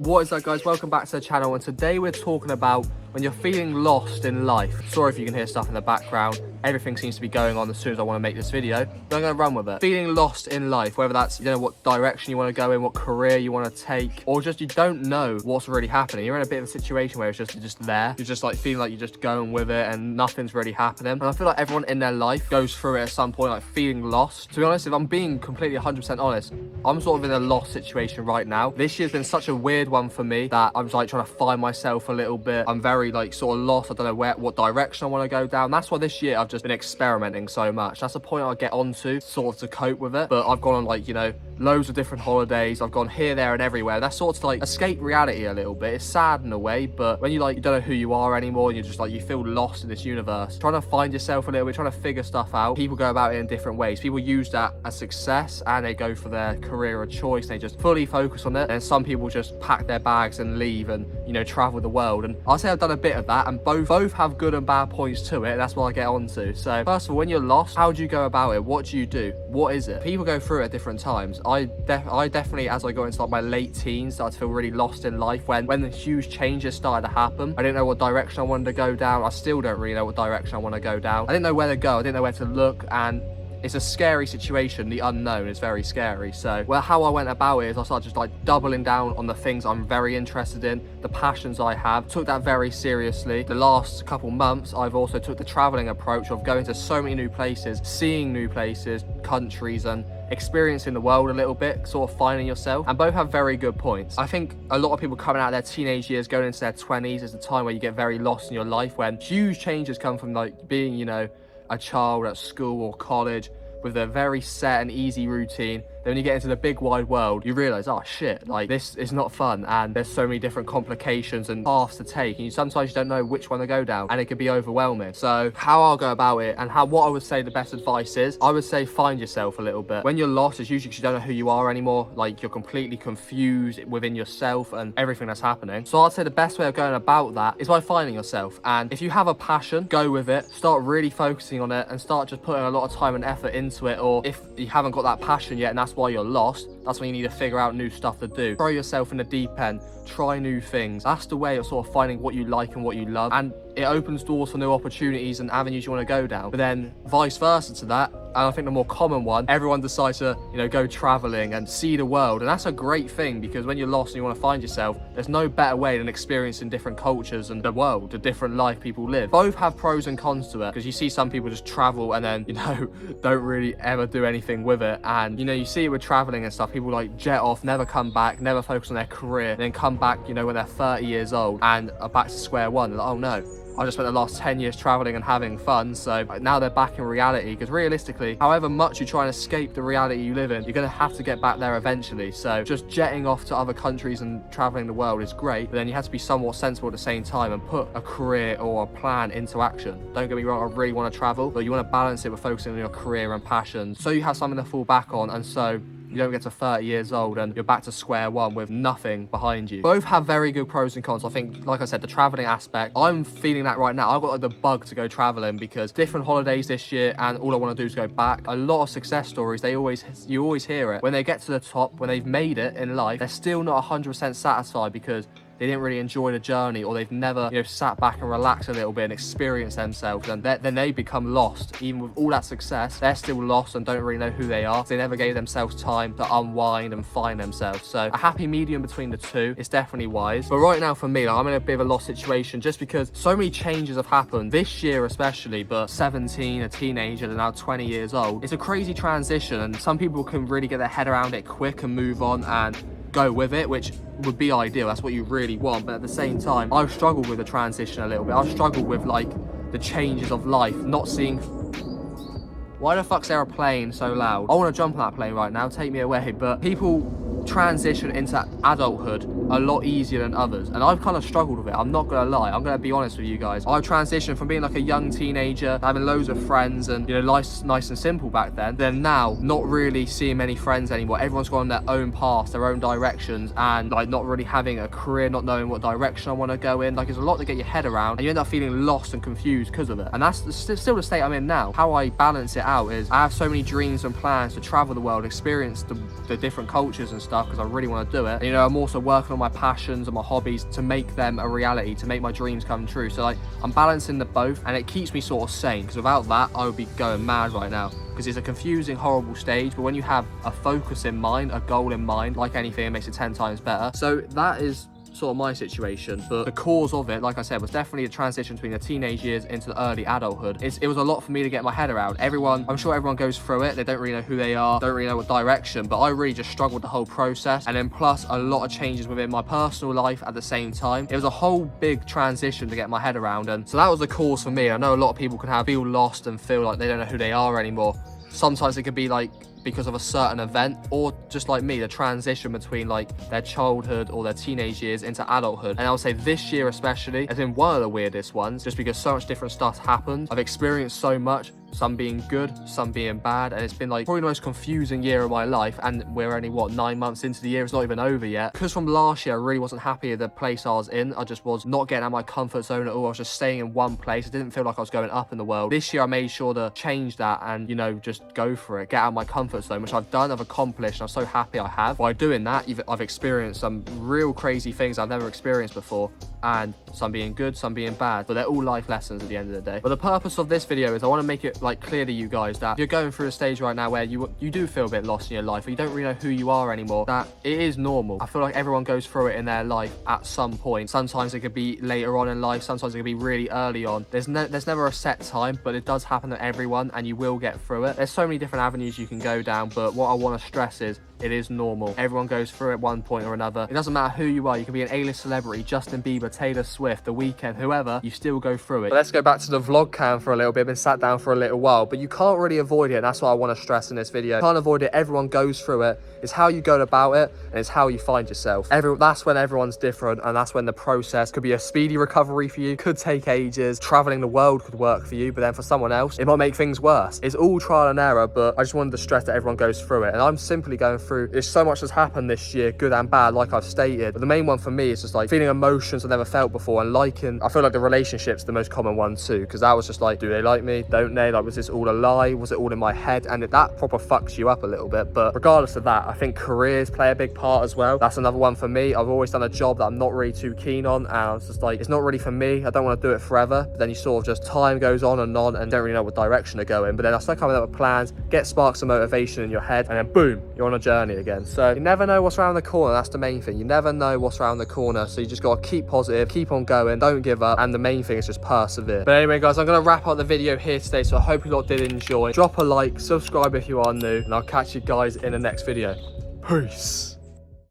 What is up, guys? Welcome back to the channel, and today we're talking about when you're feeling lost in life. Sorry if you can hear stuff in the background. Everything seems to be going on as soon as I want to make this video, but I'm going to run with it. Feeling lost in life, whether that's, you know, what direction you want to go in, what career you want to take, or just you don't know what's really happening. You're in a bit of a situation where it's just, you're just there. You're just like feeling like you're just going with it and nothing's really happening. And I feel like everyone in their life goes through it at some point, like feeling lost. To be honest, if I'm being completely 100% honest, I'm sort of in a lost situation right now. This year's been such a weird one for me that I'm like trying to find myself a little bit. I'm very like sort of lost. I don't know what direction I want to go down. That's why this year I've just been experimenting so much. That's the point I'll get onto sort of to cope with it. But I've gone on like, you know, loads of different holidays. I've gone here, there and everywhere. That's sort of like escape reality a little bit. It's sad in a way, but when you like, you don't know who you are anymore, and you're just like, you feel lost in this universe, trying to find yourself a little bit, trying to figure stuff out. People go about it in different ways. People use that as success and they go for their career of choice. They just fully focus on it. And some people just pack their bags and leave and, you know, travel the world. And I'll say I've done a bit of that, and both have good and bad points to it. That's what I get onto. So first of all, when you're lost, how do you go about it? What do you do? What is it? People go through it at different times. I definitely, as I got into like my late teens, started to feel really lost in life when the huge changes started to happen. I didn't know what direction I wanted to go down. I still don't really know what direction I want to go down. I didn't know where to go. I didn't know where to look, and it's a scary situation. The unknown is very scary. So, well, how I went about it is I started just like doubling down on the things I'm very interested in, the passions I have. Took that very seriously. The last couple months, I've also took the traveling approach of going to so many new places, seeing new places, countries, and experiencing the world a little bit, sort of finding yourself. And both have very good points. I think a lot of people coming out of their teenage years, going into their 20s, is the time where you get very lost in your life, when huge changes come from like being, you know, a child at school or college with a very set and easy routine. Then when you get into the big wide world, you realize, oh shit, like this is not fun, and there's so many different complications and paths to take, and sometimes you don't know which one to go down, and it can be overwhelming. So how I'll go about it, and what I would say the best advice is, I would say find yourself a little bit. When you're lost, it's usually because you don't know who you are anymore. Like, you're completely confused within yourself and everything that's happening. So I'd say the best way of going about that is by finding yourself. And if you have a passion, go with it. Start really focusing on it and start just putting a lot of time and effort into it. Or if you haven't got that passion yet and that's why you're lost, that's when you need to figure out new stuff to do. Throw yourself in the deep end, try new things. That's the way of sort of finding what you like and what you love, and it opens doors for new opportunities and avenues you want to go down. But then vice versa to that, and I think the more common one, everyone decides to, you know, go traveling and see the world. And that's a great thing, because when you're lost and you want to find yourself, there's no better way than experiencing different cultures and the world, the different life people live. Both have pros and cons to it, because you see some people just travel and then, you know, don't really ever do anything with it. And, you know, you see it with traveling and stuff. People like jet off, never come back, never focus on their career, then come back, you know, when they're 30 years old and are back to square one. They're like, oh no, I just spent the last 10 years traveling and having fun. So now they're back in reality, because realistically, however much you try and escape the reality you live in, you're going to have to get back there eventually. So just jetting off to other countries and traveling the world is great, but then you have to be somewhat sensible at the same time and put a career or a plan into action. Don't get me wrong, I really want to travel, but you want to balance it with focusing on your career and passions, so you have something to fall back on, and so you don't get to 30 years old and you're back to square one with nothing behind you. Both have very good pros and cons. I think, like I said, the traveling aspect, I'm feeling that right now. I've got like the bug to go traveling, because different holidays this year and all I want to do is go back. A lot of success stories, you always hear it. When they get to the top, when they've made it in life, they're still not 100% satisfied because they didn't really enjoy the journey, or they've never, you know, sat back and relaxed a little bit and experienced themselves, and then they become lost. Even with all that success, they're still lost and don't really know who they are. They never gave themselves time to unwind and find themselves. So a happy medium between the two is definitely wise. But right now for me, like, I'm in a bit of a lost situation, just because so many changes have happened this year especially. But 17, a teenager, and now 20 years old, it's a crazy transition, and some people can really get their head around it quick and move on and go with it, which would be ideal. That's what you really want. But at the same time, I've struggled with the transition a little bit. I've struggled with like the changes of life, not seeing. Why the fuck's there a plane so loud? I want to jump on that plane right now, take me away. But people transition into adulthood a lot easier than others, and I've kind of struggled with it. I'm not gonna lie, I'm gonna be honest with you guys. I've transitioned from being like a young teenager, having loads of friends, and, you know, life's nice and simple back then now not really seeing many friends anymore. Everyone's gone their own paths, their own directions, and like not really having a career, not knowing what direction I want to go in. Like, there's a lot to get your head around, and you end up feeling lost and confused because of it. And that's still the state I'm in now. How I balance it out is I have so many dreams and plans to travel the world, experience the different cultures and stuff, stuff because I really want to do it. And, you know, I'm also working on my passions and my hobbies to make them a reality, to make my dreams come true. So like I'm balancing the both, and it keeps me sort of sane, because without that I would be going mad right now, because it's a confusing, horrible stage. But when you have a focus in mind, a goal in mind, like anything, it makes it 10 times better. So that is sort of my situation. But the cause of it, like I said, was definitely a transition between the teenage years into the early adulthood. It was a lot for me to get my head around. I'm sure everyone goes through it. They don't really know who they are, don't really know what direction, but I really just struggled the whole process. And then plus a lot of changes within my personal life at the same time. It was a whole big transition to get my head around, and so that was the cause for me. I know a lot of people can feel lost and feel like they don't know who they are anymore. Sometimes it could be like because of a certain event, or just like me, the transition between like their childhood or their teenage years into adulthood. And I would say this year especially has been one of the weirdest ones, just because so much different stuff happened. I've experienced so much, some being good, some being bad, and it's been like probably the most confusing year of my life. And we're only, what, 9 months into the year? It's not even over yet. Because from last year I really wasn't happy with the place I was in. I just was not getting out of my comfort zone at all. I was just staying in one place. It didn't feel like I was going up in the world. This year I made sure to change that and, you know, just go for it, get out of my comfort zone, which I've done, I've accomplished, and I'm so happy I have. By doing that, I've experienced some real crazy things I've never experienced before, and some being good, some being bad, but they're all life lessons at the end of the day. But the purpose of this video is I want to make it like clear to you guys that if you're going through a stage right now where you do feel a bit lost in your life, or you don't really know who you are anymore, that it is normal. I feel like everyone goes through it in their life at some point. Sometimes it could be later on in life, sometimes it could be really early on. There's never a set time, but it does happen to everyone, and you will get through it. There's so many different avenues you can go down, but what I want to stress is it is normal. Everyone goes through it at one point or another. It doesn't matter who you are. You can be an A-list celebrity, Justin Bieber, Taylor Swift, The Weeknd, whoever, you still go through it. But let's go back to the vlog cam for a little bit. I've been sat down for a little while, but you can't really avoid it, and that's what I want to stress in this video. You can't avoid it. Everyone goes through it. It's how you go about it, and it's how you find yourself. That's when everyone's different, and that's when the process could be a speedy recovery for you, could take ages. Traveling the world could work for you, but then for someone else, it might make things worse. It's all trial and error, but I just wanted to stress that everyone goes through it, and I'm simply going through, there's so much that's happened this year, good and bad, like I've stated. But the main one for me is just like feeling emotions I've never felt before, and I feel like the relationship's the most common one too, because that was just like, do they like me, don't they, like was this all a lie, was it all in my head? And that proper fucks you up a little bit. But regardless of that, I think careers play a big part as well. That's another one for me. I've always done a job that I'm not really too keen on, and I was just like, it's not really for me, I don't want to do it forever. But then you sort of just, time goes on and don't really know what direction to go in. But then I start coming up with plans, get sparks of motivation in your head, and then boom, you're on a journey again. So you never know what's around the corner. That's the main thing. You never know what's around the corner, so you just gotta keep positive, keep on going, don't give up, and the main thing is just persevere. But anyway guys, I'm gonna wrap up the video here today, so I hope you lot did enjoy. Drop a like, subscribe if you are new, and I'll catch you guys in the next video. Peace.